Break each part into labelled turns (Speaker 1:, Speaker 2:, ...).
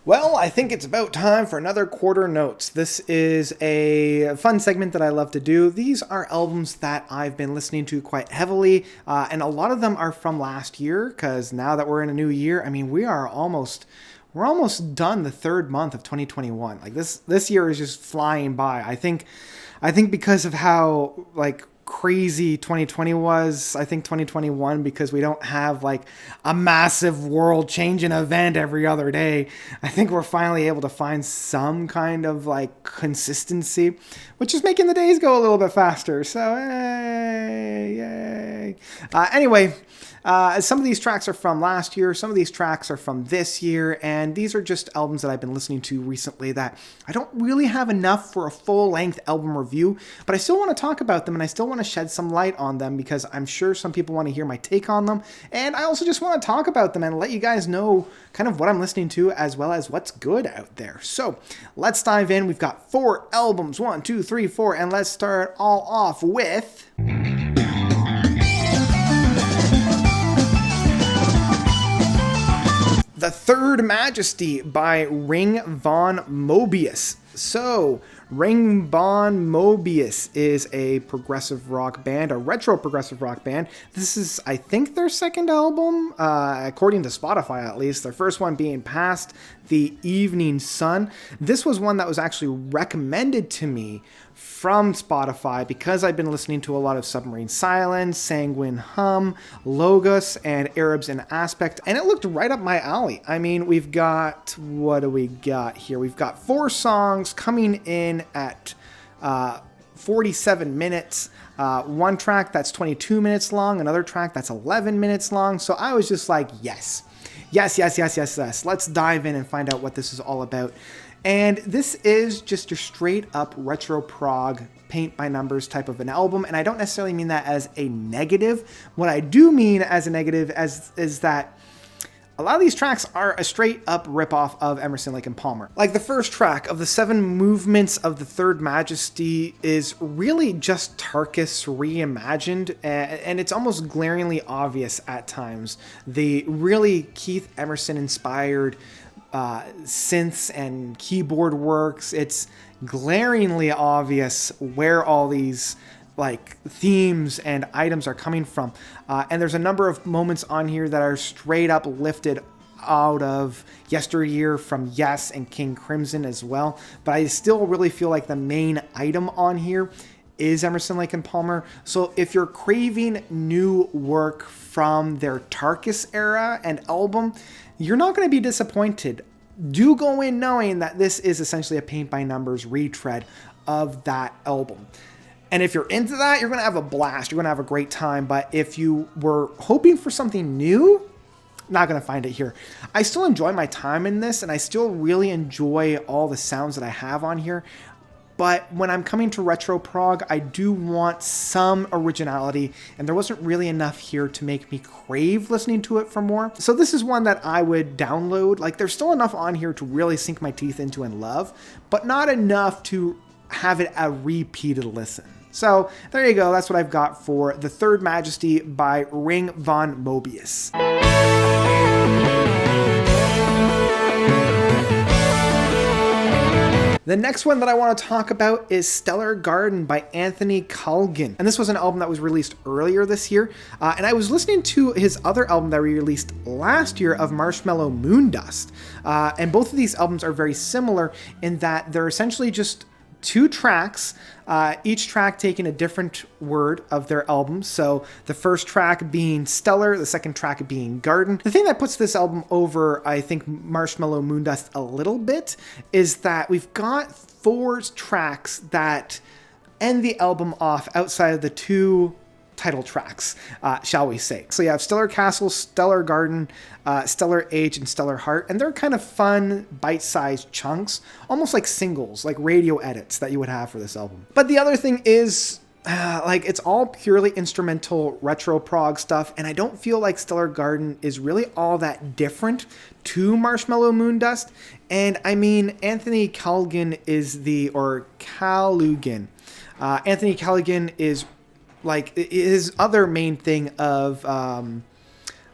Speaker 1: Well, I think it's about time for another Quarter Notes. This is a fun segment that I love to do. These are albums that I've been listening to quite heavily, and a lot of them are from last year, because now that we're in a new year, I mean, we're almost done the third month of 2021. Like this year is just flying by. I think because of how crazy 2020 was, I think 2021, because we don't have a massive world changing event every other day, I think we're finally able to find some kind of consistency, which is making the days go a little bit faster. So yay. Anyway, some of these tracks are from last year, some of these tracks are from this year, and these are just albums that I've been listening to recently that I don't really have enough for a full-length album review, but I still want to talk about them, and I still want to shed some light on them, because I'm sure some people want to hear my take on them, and I also just want to talk about them and let you guys know kind of what I'm listening to, as well as what's good out there. So let's dive in. We've got 4 albums, 1, 2, 3, 4, and let's start all off with... The Third Majesty by Ring von Moebius. So, Ring von Moebius is a progressive rock band, a retro progressive rock band. This is, I think, their second album, according to Spotify at least. Their first one being Past the Evening Sun. This was one that was actually recommended to me from Spotify because I've been listening to a lot of Submarine Silence, Sanguine Hum, Logos, and Arabs in Aspect, and it looked right up my alley. I mean, we've got, what do we got here? We've got 4 songs coming in at 47 minutes. One track that's 22 minutes long, another track that's 11 minutes long. So I was just like, yes. Let's dive in and find out what this is all about. And this is just your straight up retro prog, paint by numbers type of an album. And I don't necessarily mean that as a negative. What I do mean as a negative is that a lot of these tracks are a straight up ripoff of Emerson, Lake and Palmer. Like the first track of the 7 movements of the Third Majesty is really just Tarkus reimagined, and it's almost glaringly obvious at times. The really Keith Emerson inspired synths and keyboard works. It's glaringly obvious where all these themes and items are coming from. And there's a number of moments on here that are straight up lifted out of Yesteryear from Yes and King Crimson as well. But I still really feel like the main item on here is Emerson, Lake and Palmer. So if you're craving new work from their Tarkus era and album, you're not going to be disappointed. Do go in knowing that this is essentially a paint by numbers retread of that album. And if you're into that, you're going to have a blast. You're going to have a great time. But if you were hoping for something new, not going to find it here. I still enjoy my time in this, and I still really enjoy all the sounds that I have on here. But when I'm coming to retro prog, I do want some originality, and there wasn't really enough here to make me crave listening to it for more. So this is one that I would download. There's still enough on here to really sink my teeth into and love, but not enough to have it a repeated listen. So there you go. That's what I've got for The Third Majesty by Ring von Moebius. The next one that I want to talk about is Stellar Garden by Anthony Culligan. And this was an album that was released earlier this year. And I was listening to his other album that he released last year of Marshmallow Moondust. And both of these albums are very similar in that they're essentially just 2 tracks, each track taking a different word of their album. So the first track being Stellar, the second track being Garden. The thing that puts this album over, I think, Marshmallow Moondust a little bit is that we've got 4 tracks that end the album off outside of the 2 title tracks, shall we say. So you have Stellar Castle, Stellar Garden, Stellar Age, and Stellar Heart, and they're kind of fun, bite-sized chunks, almost like singles, like radio edits that you would have for this album. But the other thing is, it's all purely instrumental retro prog stuff, and I don't feel like Stellar Garden is really all that different to Marshmallow Moondust. And I mean, Anthony Culligan is Anthony Culligan is his other main thing of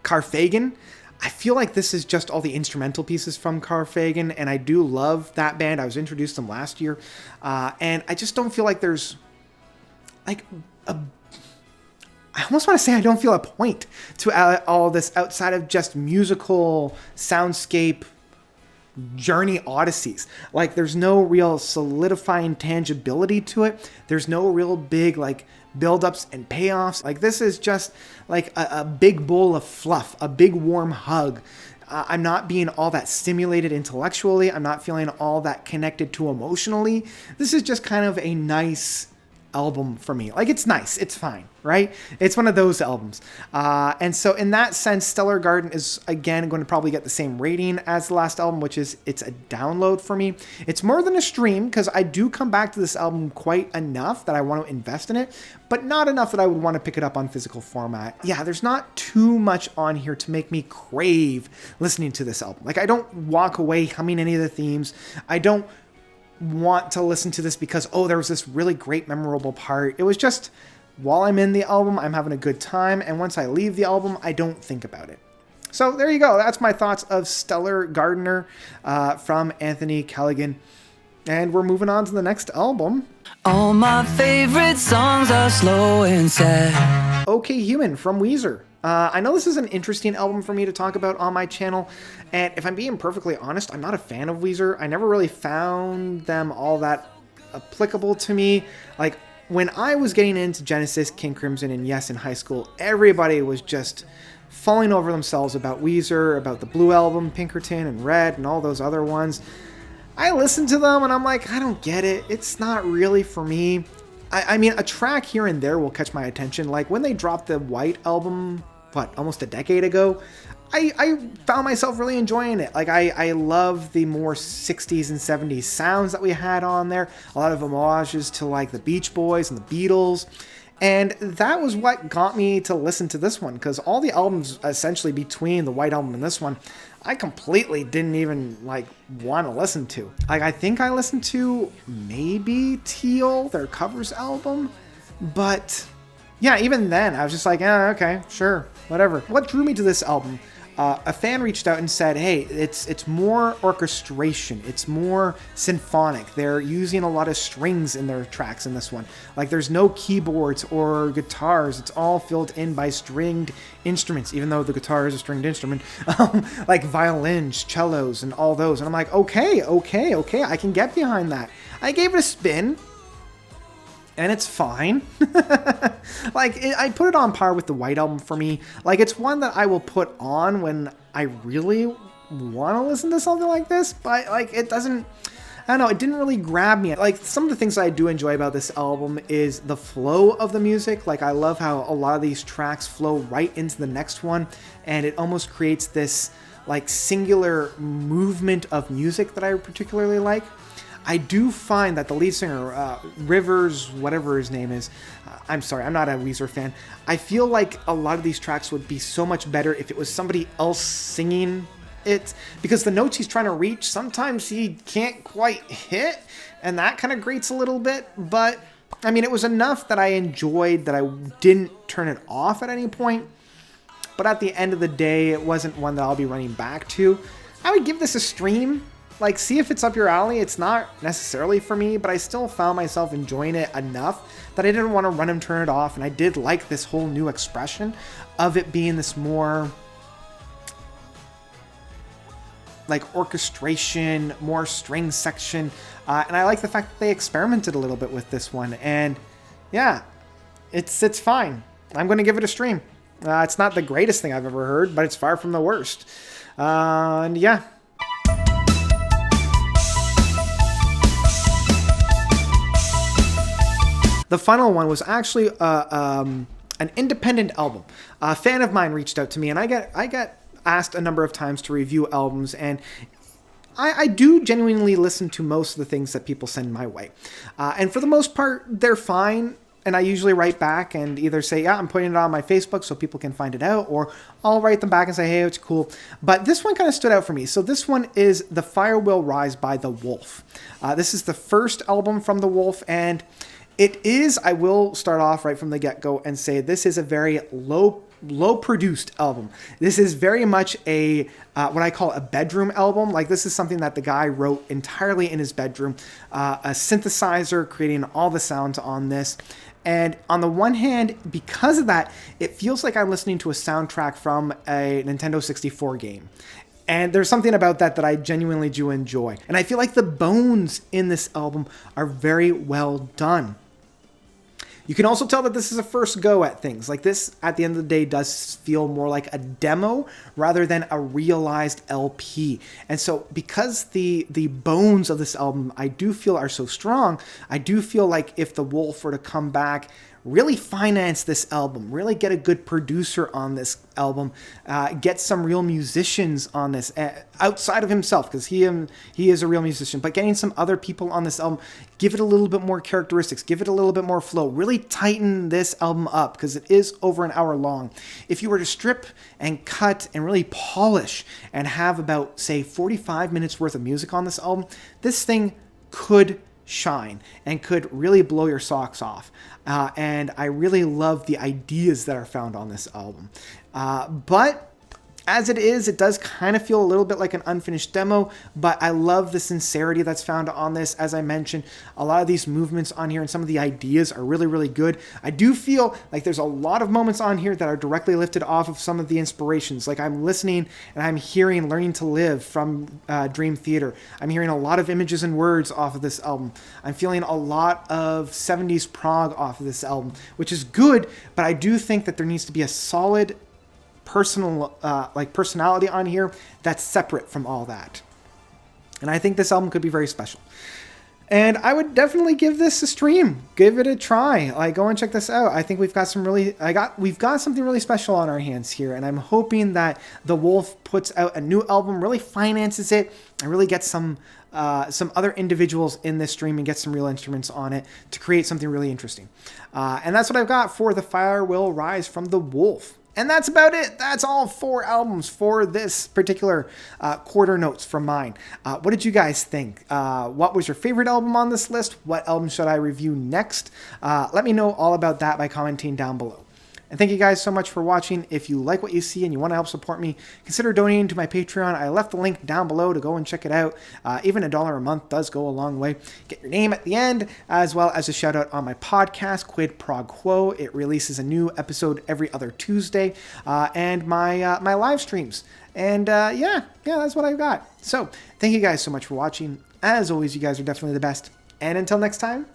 Speaker 1: Carfagan. I feel like this is just all the instrumental pieces from Karphagen, and I do love that band. I was introduced to them last year, and I just don't feel like there's like I almost want to say I don't feel a point to all this outside of just musical soundscape journey odysseys. Like, there's no real solidifying tangibility to it. There's no real big like buildups and payoffs. Like, this is just like a big bowl of fluff, a big warm hug. I'm not being all that stimulated intellectually. I'm not feeling all that connected to emotionally. This is just kind of a nice album for me. Like, it's nice, it's fine, right? It's one of those albums. And so in that sense, Stellar Garden is again going to probably get the same rating as the last album, which is it's a download for me. It's more than a stream because I do come back to this album quite enough that I want to invest in it, but not enough that I would want to pick it up on physical format. Yeah, there's not too much on here to make me crave listening to this album. Like, I don't walk away humming any of the themes. I don't want to listen to this because, oh, there was this really great memorable part. It was just, while I'm in the album, I'm having a good time, and once I leave the album, I don't think about it. So there you go. That's my thoughts of Stellar Gardener from Anthony Callaghan. And we're moving on to the next album.
Speaker 2: All my favorite songs are slow and sad.
Speaker 1: OK Human from Weezer. I know this is an interesting album for me to talk about on my channel, and if I'm being perfectly honest, I'm not a fan of Weezer. I never really found them all that applicable to me. Like, when I was getting into Genesis, King Crimson, and Yes in high school, everybody was just falling over themselves about Weezer, about the Blue Album, Pinkerton, and Red, and all those other ones. I listened to them, and I'm like, I don't get it. It's not really for me. I mean, a track here and there will catch my attention. Like, when they dropped the White Album, almost a decade ago, I found myself really enjoying it. Like, I love the more 60s and 70s sounds that we had on there. A lot of homages to, like, the Beach Boys and the Beatles. And that was what got me to listen to this one, because all the albums essentially between the White Album and this one, I completely didn't even like want to listen to. Like, I think I listened to maybe Teal, their covers album, but yeah, even then I was just like, yeah, okay, sure, whatever. What drew me to this album? A fan reached out and said, hey, it's more orchestration. It's more symphonic. They're using a lot of strings in their tracks in this one. Like, there's no keyboards or guitars. It's all filled in by stringed instruments, even though the guitar is a stringed instrument. Like violins, cellos, and all those. And I'm like, okay, I can get behind that. I gave it a spin, and it's fine. I put it on par with the White Album for me. Like, it's one that I will put on when I really want to listen to something like this, but like, it doesn't, I don't know, it didn't really grab me. Like, some of the things I do enjoy about this album is the flow of the music. Like, I love how a lot of these tracks flow right into the next one, and it almost creates this like singular movement of music that I particularly like. I do find that the lead singer, Rivers, whatever his name is, I'm sorry, I'm not a Weezer fan. I feel like a lot of these tracks would be so much better if it was somebody else singing it, because the notes he's trying to reach, sometimes he can't quite hit, and that kind of grates a little bit. But I mean, it was enough that I enjoyed, that I didn't turn it off at any point. But at the end of the day, it wasn't one that I'll be running back to. I would give this a stream. Like, see if it's up your alley. It's not necessarily for me, but I still found myself enjoying it enough that I didn't want to run and turn it off. And I did like this whole new expression of it being this more like orchestration, more string section. And I like the fact that they experimented a little bit with this one. And yeah, it's fine. I'm going to give it a stream. It's not the greatest thing I've ever heard, but it's far from the worst. And yeah. The final one was actually an independent album. A fan of mine reached out to me, and I get asked a number of times to review albums, and I do genuinely listen to most of the things that people send my way. And for the most part, they're fine. And I usually write back and either say, yeah, I'm putting it on my Facebook so people can find it out, or I'll write them back and say, hey, it's cool. But this one kind of stood out for me. So this one is The Fire Will Rise by The Wolf. This is the first album from The Wolf, and it is, I will start off right from the get-go and say this is a very low low produced album. This is very much a what I call a bedroom album. Like, this is something that the guy wrote entirely in his bedroom. A synthesizer creating all the sounds on this. And on the one hand, because of that, it feels like I'm listening to a soundtrack from a Nintendo 64 game. And there's something about that I genuinely do enjoy. And I feel like the bones in this album are very well done. You can also tell that this is a first go at things. Like, this, at the end of the day, does feel more like a demo rather than a realized LP. And so because the bones of this album, I do feel are so strong, I do feel like if the Wolf were to come back, really finance this album, really get a good producer on this album, get some real musicians on this outside of himself, because he is a real musician, but getting some other people on this album, give it a little bit more characteristics, give it a little bit more flow, really tighten this album up, because it is over an hour long. If you were to strip and cut and really polish and have about, say, 45 minutes worth of music on this album, this thing could shine and could really blow your socks off. And I really love the ideas that are found on this album. But as it is, it does kind of feel a little bit like an unfinished demo, but I love the sincerity that's found on this. As I mentioned, a lot of these movements on here and some of the ideas are really, really good. I do feel like there's a lot of moments on here that are directly lifted off of some of the inspirations. Like, I'm listening and I'm hearing Learning to Live from Dream Theater. I'm hearing a lot of images and words off of this album. I'm feeling a lot of 70s prog off of this album, which is good, but I do think that there needs to be a solid personality on here that's separate from all that. And I think this album could be very special. And I would definitely give this a stream. Give it a try. Like, go and check this out. I think we've got something really special on our hands here, and I'm hoping that The Wolf puts out a new album, really finances it, and really gets some other individuals in this stream and get some real instruments on it to create something really interesting. And that's what I've got for The Fire Will Rise from The Wolf. And that's about it. That's all 4 albums for this particular quarter notes from mine. What did you guys think? What was your favorite album on this list? What album should I review next? Let me know all about that by commenting down below. And thank you guys so much for watching. If you like what you see and you want to help support me, consider donating to my Patreon. I left the link down below to go and check it out. Even $1 a month does go a long way. Get your name at the end, as well as a shout out on my podcast, Quid Pro Quo. It releases a new episode every other Tuesday, and my live streams. And yeah, that's what I've got. So thank you guys so much for watching. As always, you guys are definitely the best. And until next time,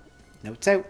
Speaker 1: notes out.